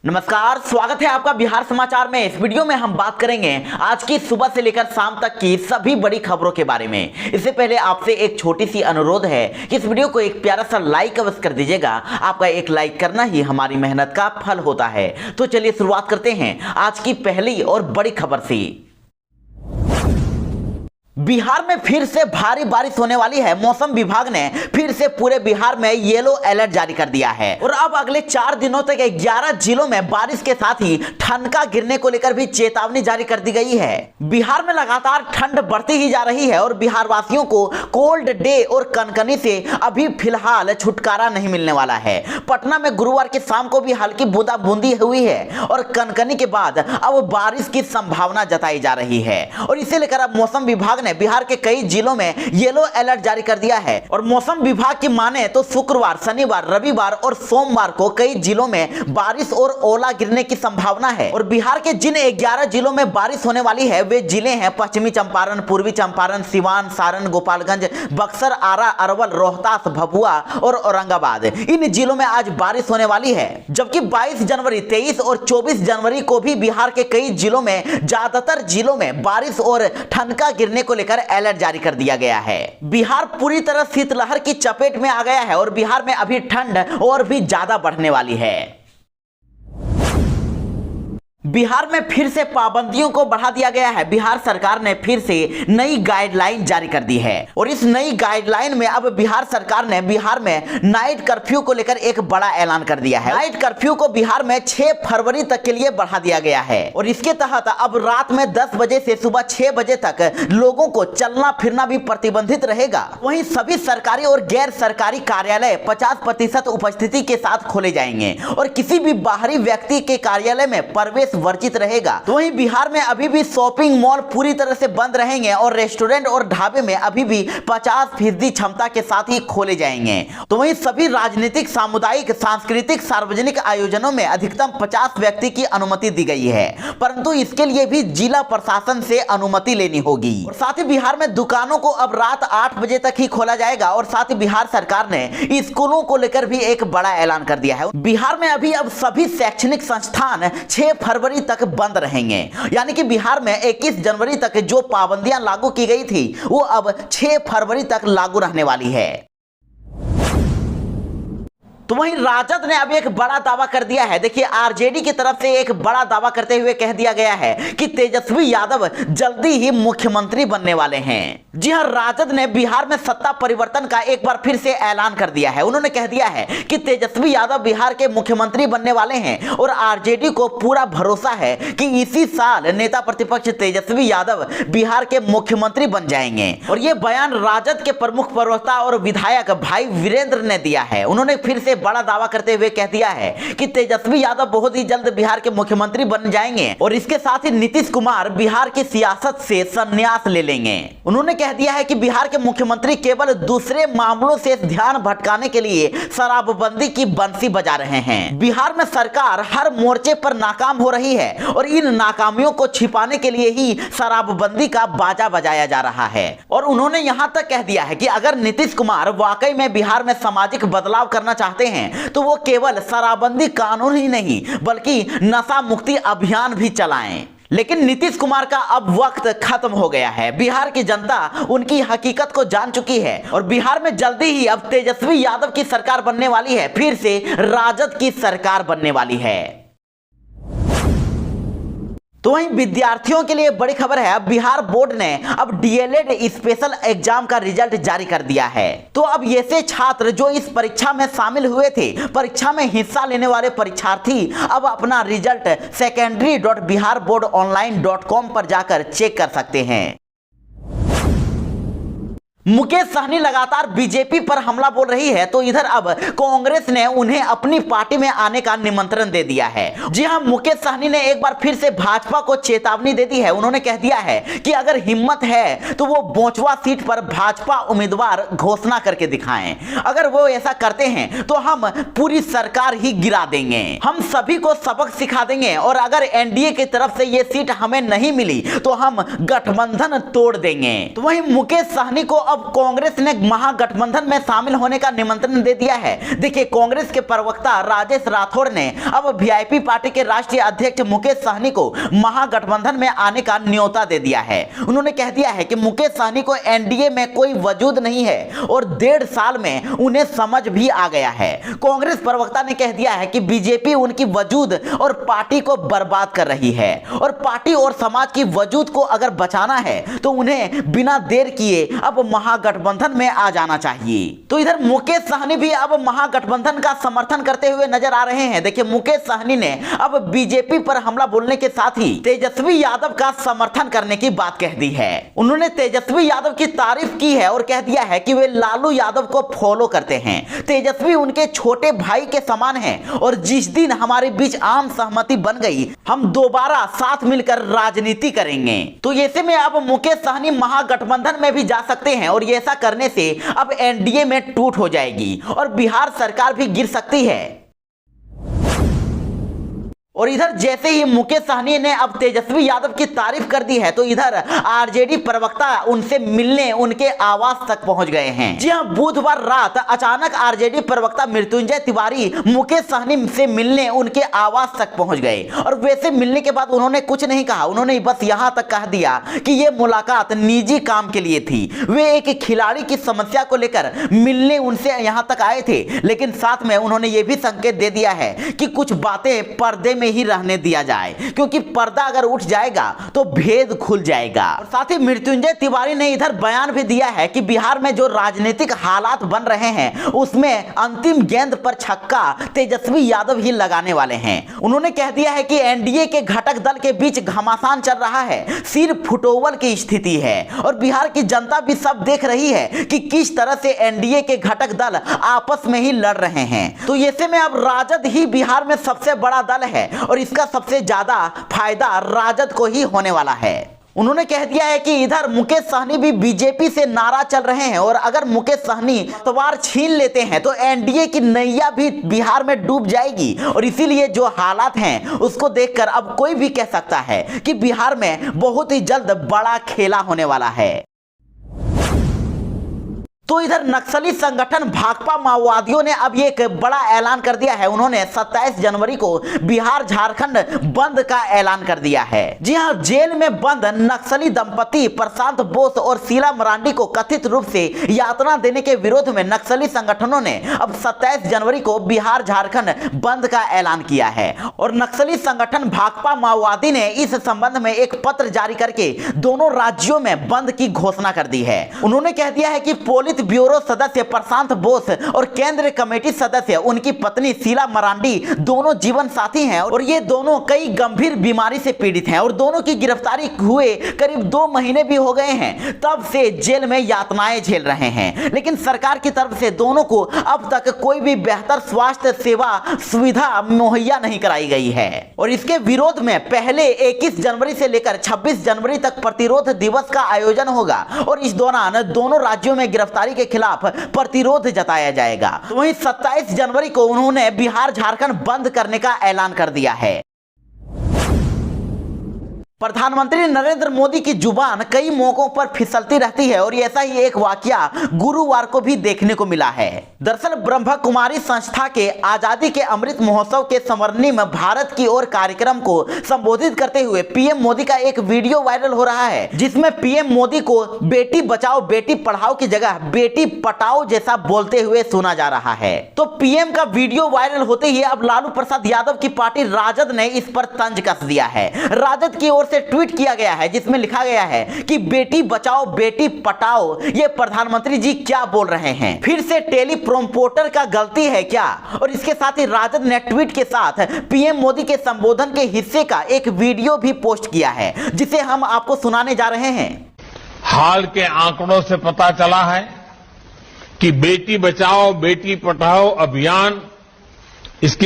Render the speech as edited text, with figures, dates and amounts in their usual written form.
नमस्कार, स्वागत है आपका बिहार समाचार में। इस वीडियो में हम बात करेंगे आज की सुबह से लेकर शाम तक की सभी बड़ी खबरों के बारे में। इससे पहले आपसे एक छोटी सी अनुरोध है कि इस वीडियो को एक प्यारा सा लाइक अवश्य कर दीजिएगा। आपका एक लाइक करना ही हमारी मेहनत का फल होता है। तो चलिए शुरुआत करते हैं आज की पहली और बड़ी खबर से। बिहार में फिर से भारी बारिश होने वाली है। मौसम विभाग ने फिर से पूरे बिहार में येलो अलर्ट जारी कर दिया है और अब अगले 4 दिनों तक 11 जिलों में बारिश के साथ ही ठनका गिरने को लेकर भी चेतावनी जारी कर दी गई है। बिहार में लगातार ठंड बढ़ती ही जा रही है और बिहार वासियों को कोल्ड डे और कनकनी से अभी फिलहाल छुटकारा नहीं मिलने वाला है। पटना में गुरुवार की शाम को भी हल्की बूंदाबूंदी हुई है और कनकनी के बाद अब बारिश की संभावना जताई जा रही है और इसे लेकर अब मौसम विभाग ने बिहार के कई जिलों में येलो अलर्ट जारी कर दिया है। और मौसम विभाग की माने तो शुक्रवार, शनिवार, रविवार और सोमवार को कई जिलों में बारिश और ओला गिरने की संभावना है। और बिहार के जिन 11 जिलों में बारिश होने वाली है वे जिले हैं पश्चिमी चंपारण, पूर्वी चंपारण, सिवान, सारण, गोपालगंज, बक्सर, आरा, अरवल, रोहतास, भभुआ और औरंगाबाद। इन जिलों में आज बारिश होने वाली है। जबकि 22 जनवरी, 23 और 24 जनवरी को भी बिहार के कई जिलों में, ज्यादातर जिलों में बारिश और ठनका गिरने को लेकर अलर्ट जारी कर दिया गया है। बिहार पूरी तरह शीतलहर की चपेट में आ गया है और बिहार में अभी ठंड और भी ज्यादा बढ़ने वाली है। बिहार में फिर से पाबंदियों को बढ़ा दिया गया है। बिहार सरकार ने फिर से नई गाइडलाइन जारी कर दी है और इस नई गाइडलाइन में अब बिहार सरकार ने बिहार में नाइट कर्फ्यू को लेकर एक बड़ा ऐलान कर दिया है। नाइट कर्फ्यू को बिहार में 6 फरवरी तक के लिए बढ़ा दिया गया है और इसके तहत अब रात में 10 बजे से सुबह 6 बजे तक लोगों को चलना फिरना भी प्रतिबंधित रहेगा। वहीं सभी सरकारी और गैर सरकारी कार्यालय 50% उपस्थिति के साथ खोले जाएंगे और किसी भी बाहरी व्यक्ति के कार्यालय में प्रवेश वर्जित रहेगा। तो वहीं बिहार में अभी भी शॉपिंग मॉल पूरी तरह से बंद रहेंगे और रेस्टोरेंट और ढाबे में अभी भी 50% क्षमता के साथ ही खोले जाएंगे। तो वहीं सभी राजनीतिक, सामुदायिक, सांस्कृतिक, सार्वजनिक आयोजनों में अधिकतम 50 व्यक्ति की अनुमति दी गई है, परंतु इसके लिए भी जिला प्रशासन से अनुमति लेनी होगी। और साथ ही बिहार में दुकानों को अब रात 8 बजे तक ही खोला जाएगा और साथ ही बिहार सरकार ने स्कूलों को लेकर भी एक बड़ा ऐलान कर दिया है। बिहार में अभी अब सभी शैक्षणिक संस्थान 6 फरवरी तक बंद रहेंगे, यानी कि बिहार में 21 जनवरी तक जो पाबंदियां लागू की गई थी वो अब 6 फरवरी तक लागू रहने वाली है। तो वहीं राजद ने अब एक बड़ा दावा कर दिया है। देखिए, आरजेडी की तरफ से एक बड़ा दावा करते हुए कह दिया गया है कि तेजस्वी यादव जल्दी ही मुख्यमंत्री बनने वाले हैं। जी हां, राजद ने बिहार में सत्ता परिवर्तन का एक बार फिर से ऐलान कर दिया है। उन्होंने कह दिया है कि तेजस्वी यादव बिहार के मुख्यमंत्री बनने वाले हैं और आरजेडी को पूरा भरोसा है कि इसी साल नेता प्रतिपक्ष तेजस्वी यादव बिहार के मुख्यमंत्री बन जाएंगे। और यह बयान राजद के प्रमुख प्रवक्ता और विधायक भाई वीरेंद्र ने दिया है। उन्होंने फिर से बड़ा दावा करते हुए कह दिया है कि तेजस्वी यादव बहुत ही जल्द बिहार के मुख्यमंत्री बन जाएंगे और इसके साथ ही नीतीश कुमार बिहार की सियासत से संन्यास ले लेंगे। उन्होंने कह दिया है कि बिहार के मुख्यमंत्री केवल दूसरे मामलों से ध्यान भटकाने के लिए शराबबंदी की बंसी बजा रहे हैं। बिहार में सरकार हर मोर्चे पर नाकाम हो रही है और इन नाकामियों को छिपाने के लिए ही शराबबंदी का बाजा बजाया जा रहा है। और उन्होंने यहां तक कह दिया है कि अगर नीतीश कुमार वाकई में बिहार में सामाजिक बदलाव करना चाहते हैं तो वो केवल शराबबंदी कानून ही नहीं बल्कि नशा मुक्ति अभियान भी चलाएं। लेकिन नीतीश कुमार का अब वक्त खत्म हो गया है। बिहार की जनता उनकी हकीकत को जान चुकी है और बिहार में जल्दी ही अब तेजस्वी यादव की सरकार बनने वाली है, फिर से राजद की सरकार बनने वाली है। तो वहीं विद्यार्थियों के लिए बड़ी खबर है। अब बिहार बोर्ड ने अब डीएलएड स्पेशल एग्जाम का रिजल्ट जारी कर दिया है। तो अब ऐसे छात्र जो इस परीक्षा में शामिल हुए थे, परीक्षा में हिस्सा लेने वाले परीक्षार्थी अब अपना रिजल्ट secondary.biharboardonline.com पर जाकर चेक कर सकते हैं। मुकेश सहनी लगातार बीजेपी पर हमला बोल रही है तो इधर अब कांग्रेस ने उन्हें अपनी पार्टी में आने का निमंत्रण दे दिया है। जी हां, मुकेश सहनी ने एक बार फिर से भाजपा को चेतावनी दे दी है। उन्होंने कह दिया है कि अगर हिम्मत है तो वो बोचवा सीट पर भाजपा उम्मीदवार घोषणा करके दिखाएं। अगर वो ऐसा करते हैं तो हम पूरी सरकार ही गिरा देंगे, हम सभी को सबक सिखा देंगे और अगर एनडीए की तरफ से ये सीट हमें नहीं मिली तो हम गठबंधन तोड़ देंगे। तो वहीं मुकेश सहनी को अब कांग्रेस ने महागठबंधन में शामिल होने का निमंत्रण दे दिया है। देखिए, कांग्रेस के प्रवक्ता राजेश राठौर ने अब वीआईपी पार्टी के राष्ट्रीय अध्यक्ष मुकेश सहनी को महागठबंधन में आने का न्योता दे दिया है। उन्होंने कह दिया है कि मुकेश सहनी को एनडीए में कोई वजूद नहीं है और 1.5 साल में उन्हें समझ भी आ गया है। कांग्रेस प्रवक्ता ने कह दिया है कि बीजेपी उनकी वजूद और पार्टी को बर्बाद कर रही है और पार्टी और समाज की वजूद को अगर बचाना है तो उन्हें बिना देर किए अब महागठबंधन में आ जाना चाहिए। तो इधर मुकेश सहनी भी अब महागठबंधन का समर्थन करते हुए नजर आ रहे हैं। देखिए, मुकेश सहनी ने अब बीजेपी पर हमला बोलने के साथ ही तेजस्वी यादव का समर्थन करने की बात कह दी है। उन्होंने तेजस्वी यादव की तारीफ की है और कह दिया है कि वे लालू यादव को फॉलो करते हैं। तेजस्वी उनके छोटे भाई के समान हैं और जिस दिन हमारे बीच आम सहमति बन गई, हम दोबारा साथ मिलकर राजनीति करेंगे। तो ऐसे में अब मुकेश सहनी महागठबंधन में भी जा सकते हैं और ऐसा करने से अब एनडीए में टूट हो जाएगी और बिहार सरकार भी गिर सकती है। और इधर जैसे ही मुकेश सहनी ने अब तेजस्वी यादव की तारीफ कर दी है तो इधर आरजेडी प्रवक्ता उनसे मिलने उनके आवास तक पहुंच गए हैं। जी हां, बुधवार रात अचानक आरजेडी प्रवक्ता मृत्युंजय तिवारी मुकेश सहनी से मिलने उनके आवास तक पहुंच गए और वैसे मिलने के बाद उन्होंने कुछ नहीं कहा। उन्होंने बस यहां तक कह दिया कि यह मुलाकात निजी काम के लिए थी। वे एक खिलाड़ी की समस्या को लेकर मिलने उनसे यहां तक आए थे, लेकिन साथ में उन्होंने यह भी संकेत दे दिया है कि कुछ बातें पर्दे में ही रहने दिया जाए, क्योंकि पर्दा अगर उठ जाएगा तो भेद खुल जाएगा। और साथ ही मृत्युंजय तिवारी ने इधर बयान भी दिया है कि बिहार में जो राजनीतिक हालात बन रहे हैं उसमें अंतिम गेंद पर छक्का तेजस्वी यादव ही लगाने वाले हैं। उन्होंने कह दिया है कि एनडीए के घटक दल के बीच घमासान चल रहा है, सिर फुटोवल की स्थिति है और बिहार की जनता भी सब देख रही है कि किस तरह से एनडीए के घटक दल आपस में ही लड़ रहे हैं। तो ऐसे में अब राजद ही बिहार में सबसे बड़ा दल है और इसका सबसे ज्यादा फायदा राजद को ही होने वाला है। उन्होंने कह दिया है कि इधर मुकेश सहनी भी बीजेपी से नाराज चल रहे हैं और अगर मुकेश सहनी तवार छीन लेते हैं तो एनडीए की नैया भी बिहार में डूब जाएगी और इसीलिए जो हालात हैं उसको देखकर अब कोई भी कह सकता है कि बिहार में बहुत ही जल्द बड़ा खेला होने वाला है। तो इधर नक्सली संगठन भाकपा माओवादियों ने अब एक बड़ा ऐलान कर दिया है। उन्होंने 27 जनवरी को बिहार झारखंड बंद का ऐलान कर दिया है। जी हां, जेल में बंद नक्सली दंपति प्रशांत बोस और शीला मरांडी को कथित रूप से यातना देने के विरोध में नक्सली संगठनों ने अब 27 जनवरी को बिहार झारखंड बंद का ऐलान किया है और नक्सली संगठन भाकपा माओवादी ने इस संबंध में एक पत्र जारी करके दोनों राज्यों में बंद की घोषणा कर दी है। उन्होंने कह दिया है कि पोलित ब्यूरो सदस्य प्रशांत बोस और केंद्रीय कमेटी सदस्य उनकी पत्नी शीला मरांडी दोनों जीवन साथी हैं और ये दोनों कई गंभीर बीमारी से पीड़ित हैं और दोनों की गिरफ्तारी हुए करीब 2 महीने भी हो गए हैं। तब से जेल में यातनाएं झेल रहे हैं, लेकिन सरकार की तरफ से दोनों को अब तक कोई भी बेहतर स्वास्थ्य सेवा सुविधा मुहैया नहीं कराई गई है और इसके विरोध में पहले 21 जनवरी से लेकर 26 जनवरी तक प्रतिरोध दिवस का आयोजन होगा और इस दौरान दोनों राज्यों में गिरफ्तारी के खिलाफ प्रतिरोध जताया जाएगा। तो वहीं 27 जनवरी को उन्होंने बिहार झारखंड बंद करने का ऐलान कर दिया है। प्रधानमंत्री नरेंद्र मोदी की जुबान कई मौकों पर फिसलती रहती है और ऐसा ही एक वाकया गुरुवार को भी देखने को मिला है। दरअसल ब्रह्मा कुमारी संस्था के आजादी के अमृत महोत्सव के स्वर्णिम भारत की ओर कार्यक्रम को संबोधित करते हुए पीएम मोदी का एक वीडियो वायरल हो रहा है, जिसमें पीएम मोदी को बेटी बचाओ बेटी पढ़ाओ की जगह बेटी पटाओ जैसा बोलते हुए सुना जा रहा है। तो पीएम का वीडियो वायरल होते ही अब लालू प्रसाद यादव की पार्टी राजद ने इस पर तंज कस दिया है। राजद की ओर से ट्वीट किया गया है जिसमें लिखा गया है कि बेटी बचाओ बेटी पटाओ, ये प्रधानमंत्री जी क्या बोल रहे हैं? फिर से टेलीप्रोम्पोटर का गलती है क्या? और इसके साथ ही राजद ने ट्वीट के साथ पीएम मोदी के संबोधन के हिस्से का एक वीडियो भी पोस्ट किया है, जिसे हम आपको सुनाने जा रहे हैं। हाल के आंकड़ों से पता चला है कि बेटी बचाओ बेटी पढ़ाओ अभियान इसकी